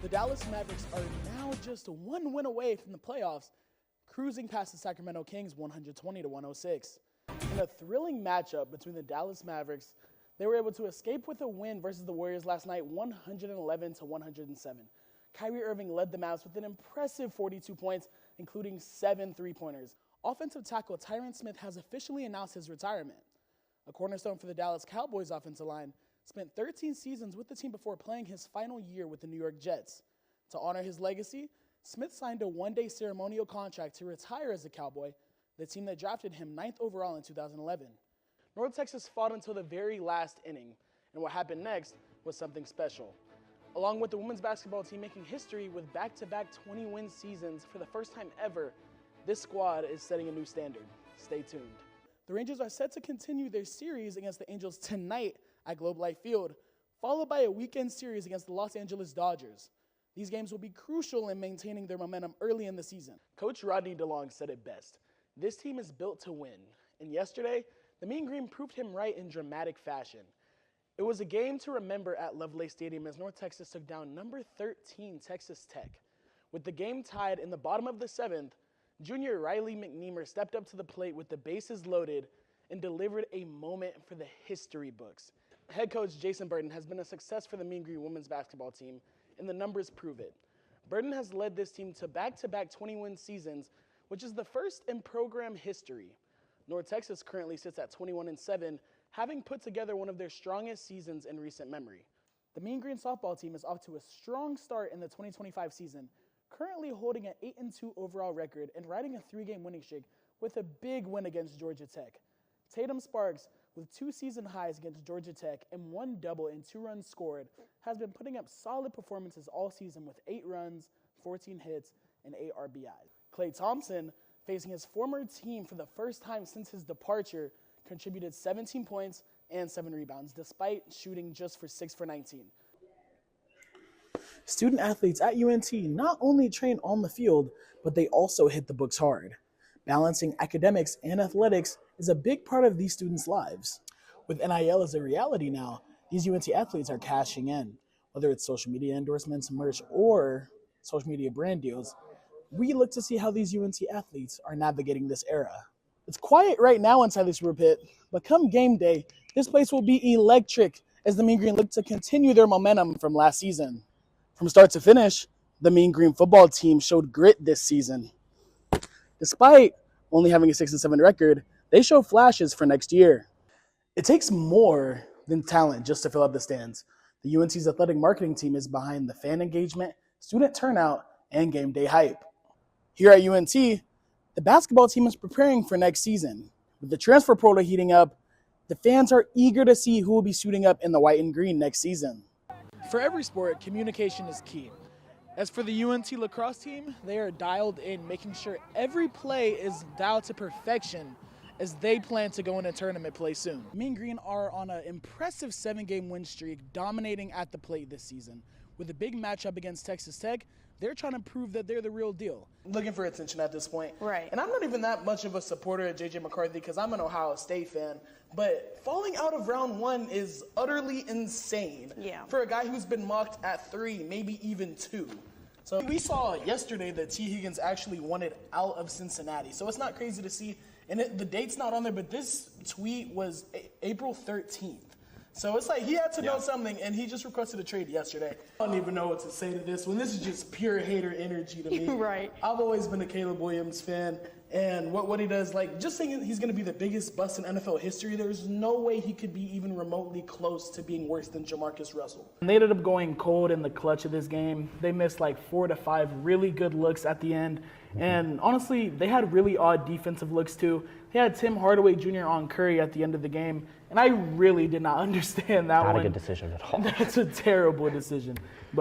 The Dallas Mavericks are now just one win away from the playoffs, cruising past the Sacramento Kings 120-106. In a thrilling matchup between the Dallas Mavericks, they were able to escape with a win versus the Warriors last night 111-107. Kyrie Irving led the Mavs with an impressive 42 points, including 7 three-pointers. Offensive tackle Tyron Smith has officially announced his retirement. A cornerstone for the Dallas Cowboys offensive line, spent 13 seasons with the team before playing his final year with the New York Jets. To honor his legacy, Smith signed a one-day ceremonial contract to retire as a Cowboy, the team that drafted him 9th overall in 2011. North Texas fought until the very last inning, and what happened next was something special. Along with the women's basketball team making history with back-to-back 20-win seasons for the first time ever, this squad is setting a new standard. Stay tuned. The Rangers are set to continue their series against the Angels tonight at Globe Life Field, followed by a weekend series against the Los Angeles Dodgers. These games will be crucial in maintaining their momentum early in the season. Coach Rodney DeLong said it best. This team is built to win, and yesterday, the Mean Green proved him right in dramatic fashion. It was a game to remember at Lovelady Stadium as North Texas took down number 13 Texas Tech. With the game tied in the bottom of the 7th, junior Riley McNeamer stepped up to the plate with the bases loaded and delivered a moment for the history books. Head coach Jason Burton has been a success for the Mean Green women's basketball team, and the numbers prove it. Burton has led this team to back-to-back 20-win seasons, which is the first in program history. North Texas currently sits at 21-7, having put together one of their strongest seasons in recent memory. The Mean Green softball team is off to a strong start in the 2025 season, currently holding an 8-2 overall record and riding a 3-game winning streak with a big win against Georgia Tech. Tatum Sparks, with 2 season highs against Georgia Tech and 1 double and 2 runs scored, has been putting up solid performances all season with 8 runs, 14 hits, and 8 RBIs. Klay Thompson, facing his former team for the first time since his departure, contributed 17 points and 7 rebounds, despite shooting just for 6 for 19. Student athletes at UNT not only train on the field, but they also hit the books hard. Balancing academics and athletics is a big part of these students' lives. With NIL as a reality now, these UNT athletes are cashing in. Whether it's social media endorsements, merch, or social media brand deals, we look to see how these UNT athletes are navigating this era. It's quiet right now inside this River Pit, but come game day, this place will be electric as the Mean Green look to continue their momentum from last season. From start to finish, the Mean Green football team showed grit this season. Despite only having a 6-7 record, they show flashes for next year. It takes more than talent just to fill up the stands. The UNT's athletic marketing team is behind the fan engagement, student turnout, and game day hype. Here at UNT, the basketball team is preparing for next season. With the transfer portal heating up, the fans are eager to see who will be suiting up in the white and green next season. For every sport, communication is key. As for the UNT lacrosse team, they are dialed in, making sure every play is dialed to perfection as they plan to go into tournament play soon. Mean Green are on an impressive 7-game win streak, dominating at the plate this season. With a big matchup against Texas Tech, they're trying to prove that they're the real deal. Looking for attention at this point. Right. And I'm not even that much of a supporter of J.J. McCarthy because I'm an Ohio State fan. But falling out of round 1 is utterly insane. Yeah. For a guy who's been mocked at 3, maybe even 2. So we saw yesterday that T. Higgins actually wanted out of Cincinnati. So it's not crazy to see. And the date's not on there, but this tweet was April 13th. So it's like he had to know something, and he just requested a trade yesterday. I don't even know what to say to this one. This is just pure hater energy to me. Right. I've always been a Caleb Williams fan, and what he does, like, just saying he's going to be the biggest bust in NFL history, there's no way he could be even remotely close to being worse than Jamarcus Russell. They ended up going cold in the clutch of this game. They missed like 4 to 5 really good looks at the end. And honestly, they had really odd defensive looks too. They had Tim Hardaway Jr. on Curry at the end of the game, and I really did not understand that one. Not a good decision at all. That's a terrible decision.